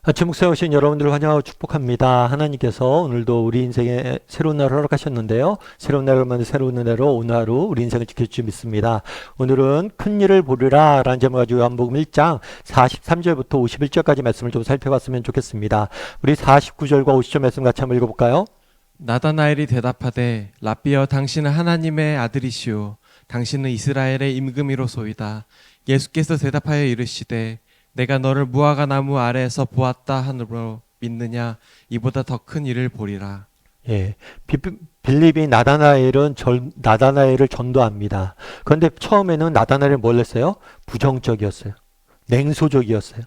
아침 묵상에 오신 여러분들을 환영하고 축복합니다. 하나님께서 오늘도 우리 인생에 새로운 날을 허락하셨는데요. 새로운 날을 만든 새로운 은혜로 오늘 하루 우리 인생을 지켜주시 믿습니다. 오늘은 큰 일을 보리라 라는 제목을 가지고 요한복음 1장 43절부터 51절까지 말씀을 좀 살펴봤으면 좋겠습니다. 우리 49절과 50절 말씀 같이 한번 읽어볼까요? 나다나엘이 대답하되 랍비여 당신은 하나님의 아들이시오 당신은 이스라엘의 임금이로소이다. 예수께서 대답하여 이르시되 내가 너를 무화과 나무 아래에서 보았다 하므로 믿느냐 이보다 더 큰 일을 보리라. 예, 빌립이 나다나엘을 전도합니다. 그런데 처음에는 나다나엘이 뭘 했어요? 부정적이었어요. 냉소적이었어요.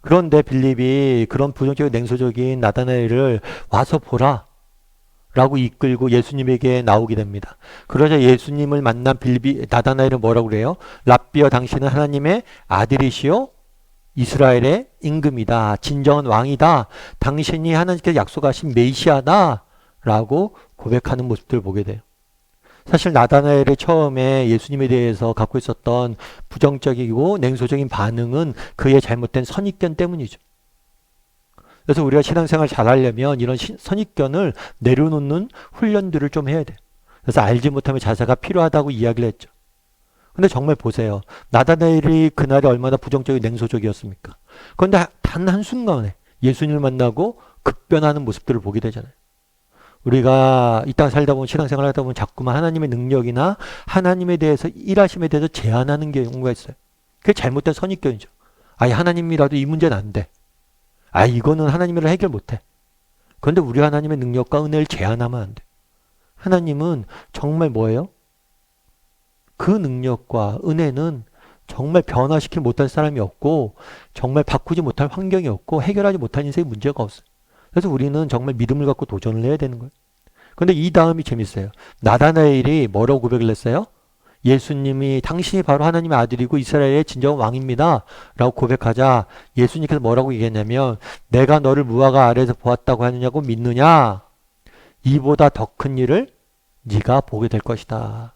그런데 빌립이 그런 부정적이고 냉소적인 나다나엘을 와서 보라 라고 이끌고 예수님에게 나오게 됩니다. 그러자 예수님을 만난 나다나엘은 뭐라고 그래요? 랍비여 당신은 하나님의 아들이시요 이스라엘의 임금이다. 진정한 왕이다. 당신이 하나님께서 약속하신 메시아다 라고 고백하는 모습들을 보게 돼요. 사실 나다나엘이 처음에 예수님에 대해서 갖고 있었던 부정적이고 냉소적인 반응은 그의 잘못된 선입견 때문이죠. 그래서 우리가 신앙생활 잘하려면 이런 선입견을 내려놓는 훈련들을 좀 해야 돼요. 그래서 알지 못하면 자세가 필요하다고 이야기를 했죠. 근데 정말 보세요. 나다나엘이 그날이 얼마나 부정적이고 냉소적이었습니까? 그런데 단 한순간에 예수님을 만나고 급변하는 모습들을 보게 되잖아요. 우리가 이 땅 살다 보면 신앙생활 하다 보면 자꾸만 하나님의 능력이나 하나님에 대해서 일하심에 대해서 제한하는 경우가 있어요. 그게 잘못된 선입견이죠. 아예 하나님이라도 이 문제는 안 돼. 이거는 하나님이라 해결 못해. 그런데 우리 하나님의 능력과 은혜를 제한하면 안 돼. 하나님은 정말 뭐예요? 그 능력과 은혜는 정말 변화시키지 못할 사람이 없고 정말 바꾸지 못할 환경이 없고 해결하지 못할 인생의 문제가 없어요. 그래서 우리는 정말 믿음을 갖고 도전을 해야 되는 거예요. 그런데 이 다음이 재밌어요. 나다나엘이 뭐라고 고백을 했어요? 예수님이 당신이 바로 하나님의 아들이고 이스라엘의 진정한 왕입니다 라고 고백하자 예수님께서 뭐라고 얘기했냐면 내가 너를 무화과 아래에서 보았다고 하느냐고 믿느냐 이보다 더 큰 일을 네가 보게 될 것이다.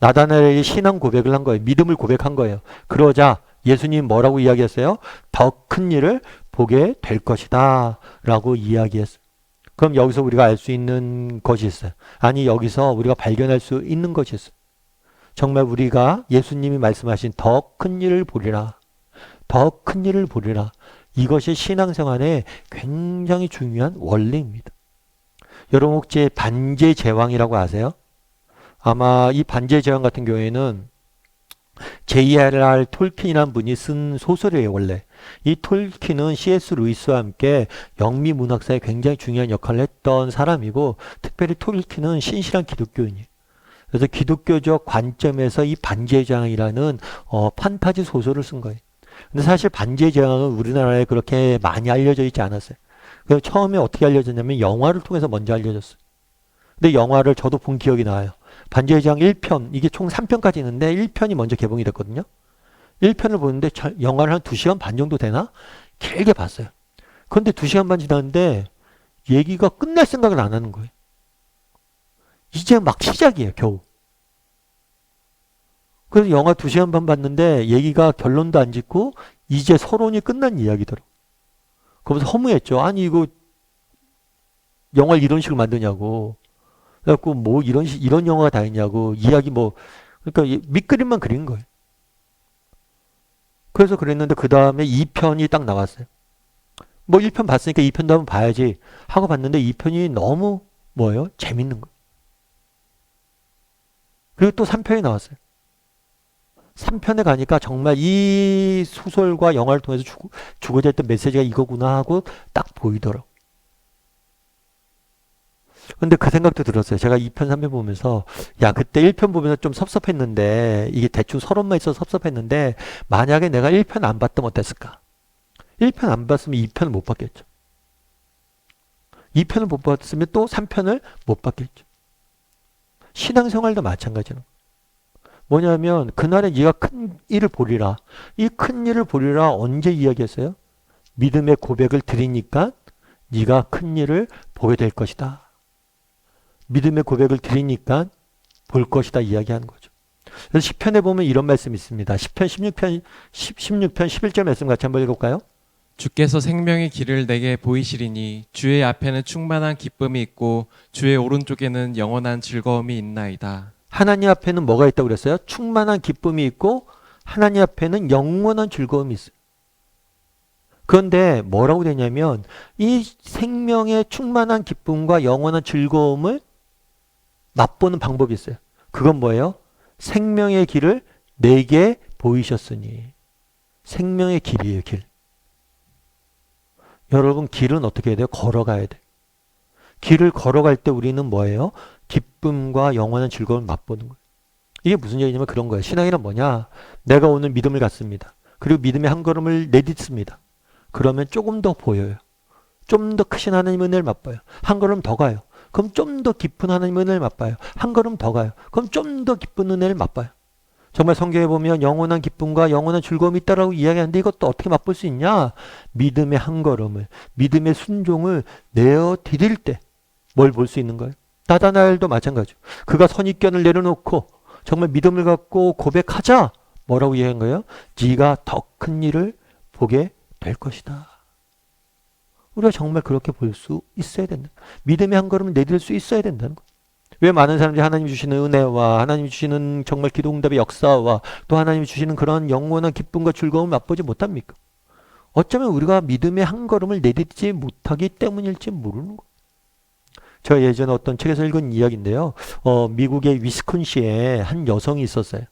나다나엘이 신앙 고백을 한 거예요. 믿음을 고백한 거예요. 그러자 예수님 뭐라고 이야기했어요? 더 큰 일을 보게 될 것이다 라고 이야기했어요. 그럼 여기서 우리가 알 수 있는 것이 있어요. 아니 여기서 우리가 발견할 수 있는 것이 있어요. 정말 우리가 예수님이 말씀하신 더 큰 일을 보리라. 더 큰 일을 보리라. 이것이 신앙생활의 굉장히 중요한 원리입니다. 여러분 혹시 반지의 제왕이라고 아세요? 아마 이 반지의 제왕 같은 경우에는 J.R.R. 톨킨이라는 분이 쓴 소설이에요, 원래. 이 톨킨은 C.S. 루이스와 함께 영미 문학사에 굉장히 중요한 역할을 했던 사람이고, 특별히 톨킨은 신실한 기독교인이에요. 그래서 기독교적 관점에서 이 반지의 제왕이라는 판타지 소설을 쓴 거예요. 근데 사실 반지의 제왕은 우리나라에 그렇게 많이 알려져 있지 않았어요. 그래서 처음에 어떻게 알려졌냐면 영화를 통해서 먼저 알려졌어요. 근데 영화를 저도 본 기억이 나요. 반지의 제왕 1편, 이게 총 3편까지 있는데 1편이 먼저 개봉이 됐거든요. 1편을 보는데 영화를 한 2시간 반 정도 되나? 길게 봤어요. 그런데 2시간 반 지났는데 얘기가 끝날 생각을 안 하는 거예요. 이제 막 시작이에요, 겨우. 그래서 영화 2시간 반 봤는데 얘기가 결론도 안 짓고 이제 서론이 끝난 이야기더라고요. 그러면서 허무했죠. 아니 이거 영화를 이런 식으로 만드냐고. 그래갖고 뭐 이런 영화가 다 있냐고 이야기 그러니까 밑그림만 그린 거예요. 그래서 그랬는데 그 다음에 2편이 딱 나왔어요. 1편 봤으니까 2편도 한번 봐야지 하고 봤는데 2편이 너무 뭐예요? 재밌는 거예요. 그리고 또 3편이 나왔어요. 3편에 가니까 정말 이 소설과 영화를 통해서 주고자 했던 메시지가 이거구나 하고 딱 보이더라고요. 근데 그 생각도 들었어요. 제가 2편, 3편 보면서 그때 1편 보면서 좀 섭섭했는데 이게 대충 서론만 있어서 섭섭했는데 만약에 내가 1편 안 봤다면 어땠을까? 1편 안 봤으면 2편을 못 봤겠죠. 2편을 못 봤으면 또 3편을 못 봤겠죠. 신앙생활도 마찬가지로. 뭐냐면 그날에 네가 큰 일을 보리라. 이 큰 일을 보리라 언제 이야기했어요? 믿음의 고백을 드리니까 네가 큰 일을 보게 될 것이다. 믿음의 고백을 드리니까 볼 것이다 이야기하는 거죠. 그래서 10편에 보면 이런 말씀이 있습니다. 10편 11절 말씀 같이 한번 읽어볼까요? 주께서 생명의 길을 내게 보이시리니 주의 앞에는 충만한 기쁨이 있고 주의 오른쪽에는 영원한 즐거움이 있나이다. 하나님 앞에는 뭐가 있다고 그랬어요? 충만한 기쁨이 있고 하나님 앞에는 영원한 즐거움이 있어요. 그런데 뭐라고 되냐면 이 생명의 충만한 기쁨과 영원한 즐거움을 맛보는 방법이 있어요. 그건 뭐예요? 생명의 길을 내게 보이셨으니. 생명의 길이에요, 길. 여러분, 길은 어떻게 해야 돼요? 걸어가야 돼요. 길을 걸어갈 때 우리는 뭐예요? 기쁨과 영원한 즐거움을 맛보는 거예요. 이게 무슨 얘기냐면 그런 거예요. 신앙이란 뭐냐? 내가 오늘 믿음을 갖습니다. 그리고 믿음의 한 걸음을 내딛습니다. 그러면 조금 더 보여요. 좀 더 크신 하나님의 은혜를 맛봐요. 한 걸음 더 가요. 그럼 좀 더 깊은 하나님의 은혜를 맛봐요. 한 걸음 더 가요. 그럼 좀 더 깊은 은혜를 맛봐요. 정말 성경에 보면 영원한 기쁨과 영원한 즐거움이 있다라고 이야기하는데 이것도 어떻게 맛볼 수 있냐? 믿음의 한 걸음을, 믿음의 순종을 내어 드릴 때 뭘 볼 수 있는 거예요? 나다나엘도 마찬가지죠. 그가 선입견을 내려놓고 정말 믿음을 갖고 고백하자. 뭐라고 이야기한 거예요? 네가 더 큰 일을 보게 될 것이다. 우리가 정말 그렇게 볼 수 있어야 된다. 믿음의 한 걸음을 내딜 수 있어야 된다는 거예요. 왜 많은 사람들이 하나님이 주시는 은혜와 하나님이 주시는 정말 기도응답의 역사와 또 하나님이 주시는 그런 영원한 기쁨과 즐거움을 맛보지 못합니까? 어쩌면 우리가 믿음의 한 걸음을 내딛지 못하기 때문일지 모르는 거예요. 제가 예전에 어떤 책에서 읽은 이야기인데요. 미국의 위스콘시에 한 여성이 있었어요.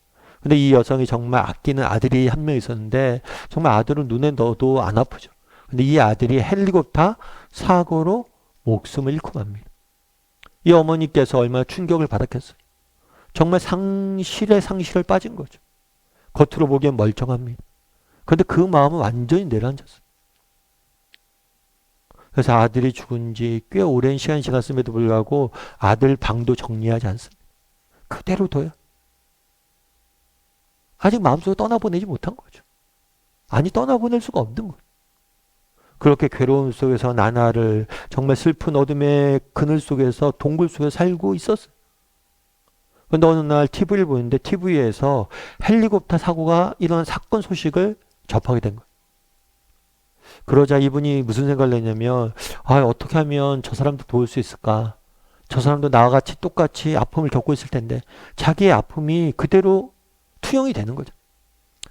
근데 이 여성이 정말 아끼는 아들이 한 명 있었는데 정말 아들은 눈에 넣어도 안 아프죠. 근데 이 아들이 헬리콥터 사고로 목숨을 잃고 맙니다. 이 어머니께서 얼마나 충격을 받았겠어요. 정말 상실에 상실을 빠진 거죠. 겉으로 보기엔 멀쩡합니다. 그런데 그 마음은 완전히 내려앉았어요. 그래서 아들이 죽은 지 꽤 오랜 시간이 지났음에도 불구하고 아들 방도 정리하지 않습니다. 그대로 둬요. 아직 마음속에 떠나보내지 못한 거죠. 아니 떠나보낼 수가 없는 거예요. 그렇게 괴로움 속에서 나날을 정말 슬픈 어둠의 그늘 속에서 동굴 속에 살고 있었어요. 그런데 어느 날 TV를 보는데 TV에서 헬리콥터 사고가 일어난 사건 소식을 접하게 된 거예요. 그러자 이분이 무슨 생각을 했냐면 어떻게 하면 저 사람도 도울 수 있을까? 저 사람도 나와 같이 똑같이 아픔을 겪고 있을 텐데 자기의 아픔이 그대로 투영이 되는 거죠.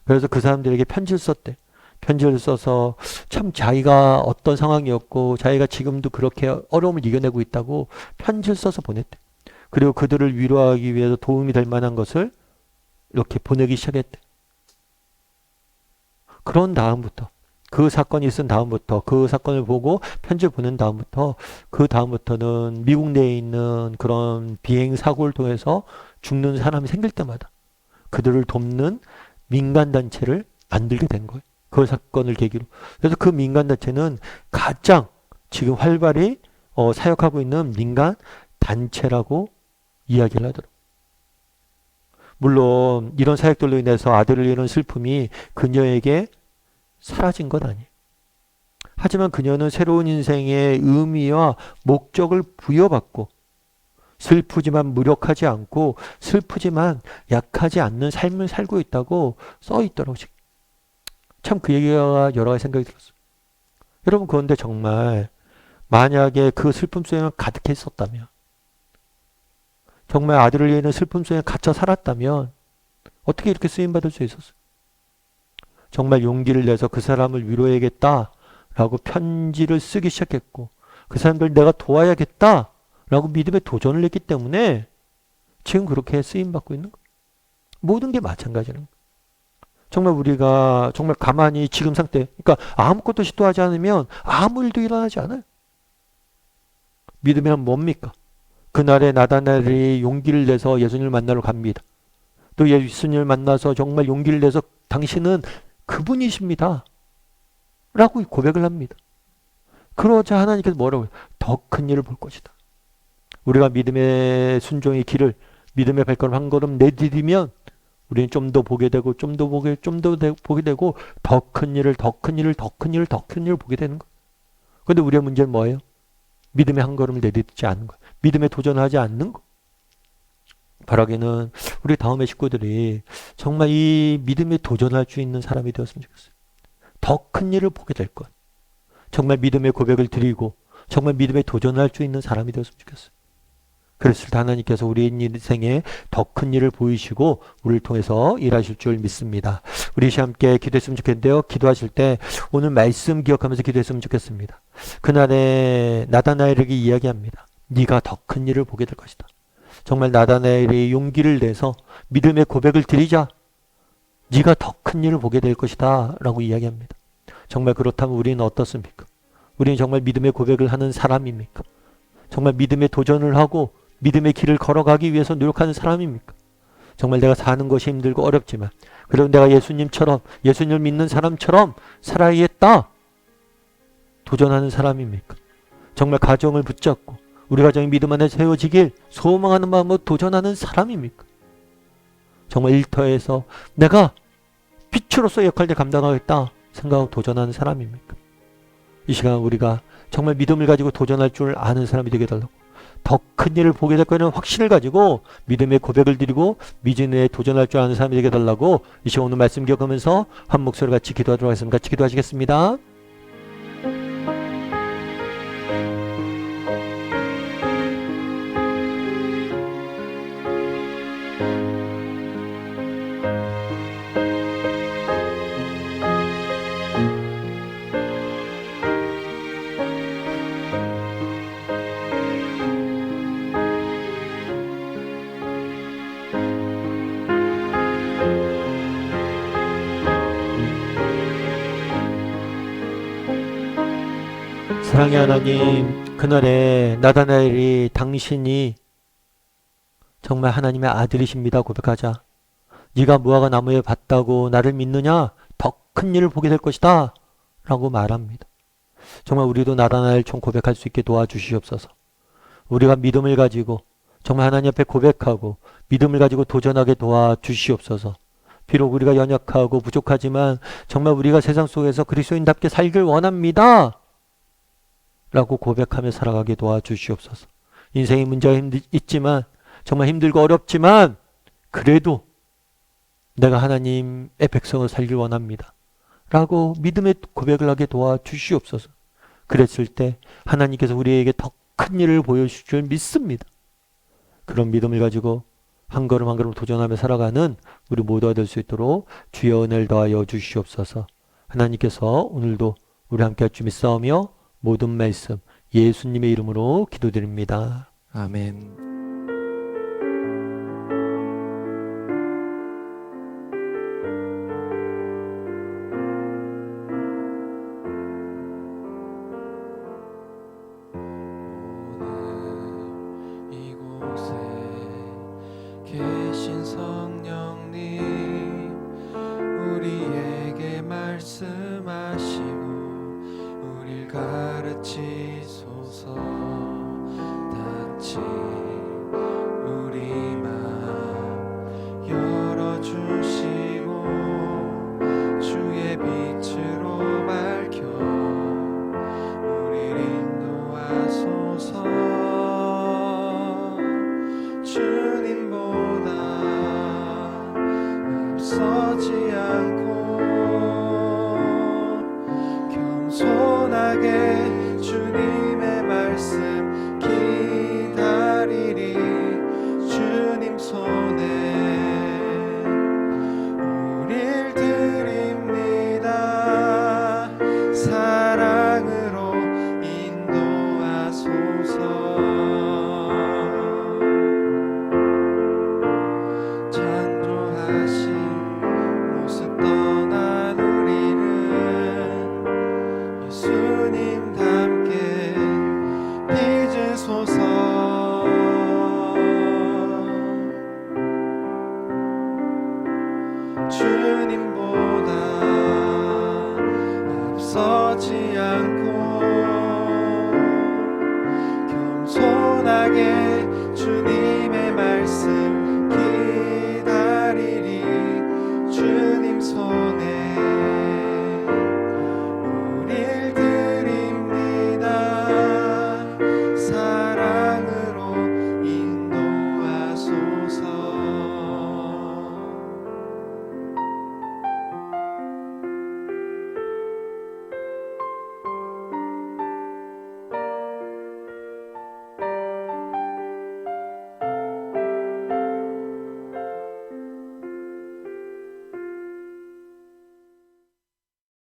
그래서 그 사람들에게 편지를 썼대. 편지를 써서 참 자기가 어떤 상황이었고 자기가 지금도 그렇게 어려움을 이겨내고 있다고 편지를 써서 보냈대. 그리고 그들을 위로하기 위해서 도움이 될 만한 것을 이렇게 보내기 시작했대. 그런 다음부터 그 사건이 있은 다음부터 그 사건을 보고 편지를 보낸 다음부터 그 다음부터는 미국 내에 있는 그런 비행 사고를 통해서 죽는 사람이 생길 때마다 그들을 돕는 민간단체를 만들게 된 거예요. 그 사건을 계기로. 그래서 그 민간단체는 가장 지금 활발히 사역하고 있는 민간 단체라고 이야기를 하더라고요. 물론 이런 사역들로 인해서 아들을 잃은 슬픔이 그녀에게 사라진 건 아니에요. 하지만 그녀는 새로운 인생의 의미와 목적을 부여받고 슬프지만 무력하지 않고 슬프지만 약하지 않는 삶을 살고 있다고 써 있더라고요. 참 그 얘기가 여러 가지 생각이 들었어요. 여러분 그런데 정말 만약에 그 슬픔 속에만 가득했었다면 정말 아들을 잃는 슬픔 속에 갇혀 살았다면 어떻게 이렇게 쓰임받을 수 있었어요? 정말 용기를 내서 그 사람을 위로해야겠다라고 편지를 쓰기 시작했고 그 사람들 내가 도와야겠다라고 믿음의 도전을 했기 때문에 지금 그렇게 쓰임받고 있는 거예요. 모든 게 마찬가지는 거예요. 정말 우리가 정말 가만히 지금 상태, 그러니까 아무것도 시도하지 않으면 아무 일도 일어나지 않아요. 믿음이란 뭡니까? 그날에 나다나엘이 용기를 내서 예수님을 만나러 갑니다. 또 예수님을 만나서 정말 용기를 내서 당신은 그분이십니다. 라고 고백을 합니다. 그러자 하나님께서 뭐라고 해요? 더 큰 일을 볼 것이다. 우리가 믿음의 순종의 길을 믿음의 발걸음 한 걸음 내디디면 우리는 좀 더 보게 되고 좀 더 보게 되고 더 큰 일을 더 큰 일을 더 큰 일을 더 큰 일을 보게 되는 거예요. 그런데 우리의 문제는 뭐예요? 믿음의 한 걸음을 내딛지 않는 거예요. 믿음에 도전하지 않는 거. 바라기는 우리 다음의 식구들이 정말 이 믿음에 도전할 수 있는 사람이 되었으면 좋겠어요. 더 큰 일을 보게 될 것. 정말 믿음의 고백을 드리고 정말 믿음에 도전할 수 있는 사람이 되었으면 좋겠어요. 그랬을 때 하나님께서 우리 인생에 더 큰 일을 보이시고 우리를 통해서 일하실 줄 믿습니다. 우리 함께 기도했으면 좋겠는데요. 기도하실 때 오늘 말씀 기억하면서 기도했으면 좋겠습니다. 그날에 나다나엘에게 이야기합니다. 네가 더 큰 일을 보게 될 것이다. 정말 나다나엘이 용기를 내서 믿음의 고백을 드리자. 네가 더 큰 일을 보게 될 것이다 라고 이야기합니다. 정말 그렇다면 우리는 어떻습니까? 우리는 정말 믿음의 고백을 하는 사람입니까? 정말 믿음의 도전을 하고 믿음의 길을 걸어가기 위해서 노력하는 사람입니까? 정말 내가 사는 것이 힘들고 어렵지만 그래도 내가 예수님처럼 예수님을 믿는 사람처럼 살아야겠다 도전하는 사람입니까? 정말 가정을 붙잡고 우리 가정이 믿음 안에 세워지길 소망하는 마음으로 도전하는 사람입니까? 정말 일터에서 내가 빛으로서 역할을 감당하겠다 생각하고 도전하는 사람입니까? 이 시간 우리가 정말 믿음을 가지고 도전할 줄 아는 사람이 되게 달라고 더 큰 일을 보게 될 거라는 확신을 가지고 믿음의 고백을 드리고 믿음에 도전할 줄 아는 사람이 되게 달라고 이 시간 오늘 말씀 기억하면서 한 목소리 같이 기도하도록 하겠습니다. 같이 기도하시겠습니다. 사랑의 하나님, 그날에 나다나엘이 당신이 정말 하나님의 아들이십니다 고백하자. 네가 무화과 나무에 봤다고 나를 믿느냐? 더 큰 일을 보게 될 것이다 라고 말합니다. 정말 우리도 나다나엘처럼 고백할 수 있게 도와주시옵소서. 우리가 믿음을 가지고 정말 하나님 앞에 고백하고 믿음을 가지고 도전하게 도와주시옵소서. 비록 우리가 연약하고 부족하지만 정말 우리가 세상 속에서 그리스도인답게 살길 원합니다 라고 고백하며 살아가게 도와주시옵소서. 인생의 문제가 있지만 정말 힘들고 어렵지만 그래도 내가 하나님의 백성을 살길 원합니다 라고 믿음의 고백을 하게 도와주시옵소서. 그랬을 때 하나님께서 우리에게 더 큰 일을 보여주실 줄 믿습니다. 그런 믿음을 가지고 한 걸음 한 걸음 도전하며 살아가는 우리 모두가 될 수 있도록 주의 은혜를 더하여 주시옵소서. 하나님께서 오늘도 우리 함께 할 줄 믿사오며 모든 말씀 예수님의 이름으로 기도드립니다. 아멘. 오늘 이곳에 계신 성령님 우리에게 말씀하시고 우릴 가르치소서. 닫힌 우리 맘 열어주시고 주의 빛으로 밝혀 우릴 인도하소서. 주님보다 앞서지 않고 겸손하게 주님의 말씀 기다리리. 주님 손에 우릴 드립니다. 사랑으로 인도하소서. 창조하신 모습 떠난 우리를 예수님 닮게 빚으소서. 주님보다 앞서지 않고 겸손하게 주님의 말씀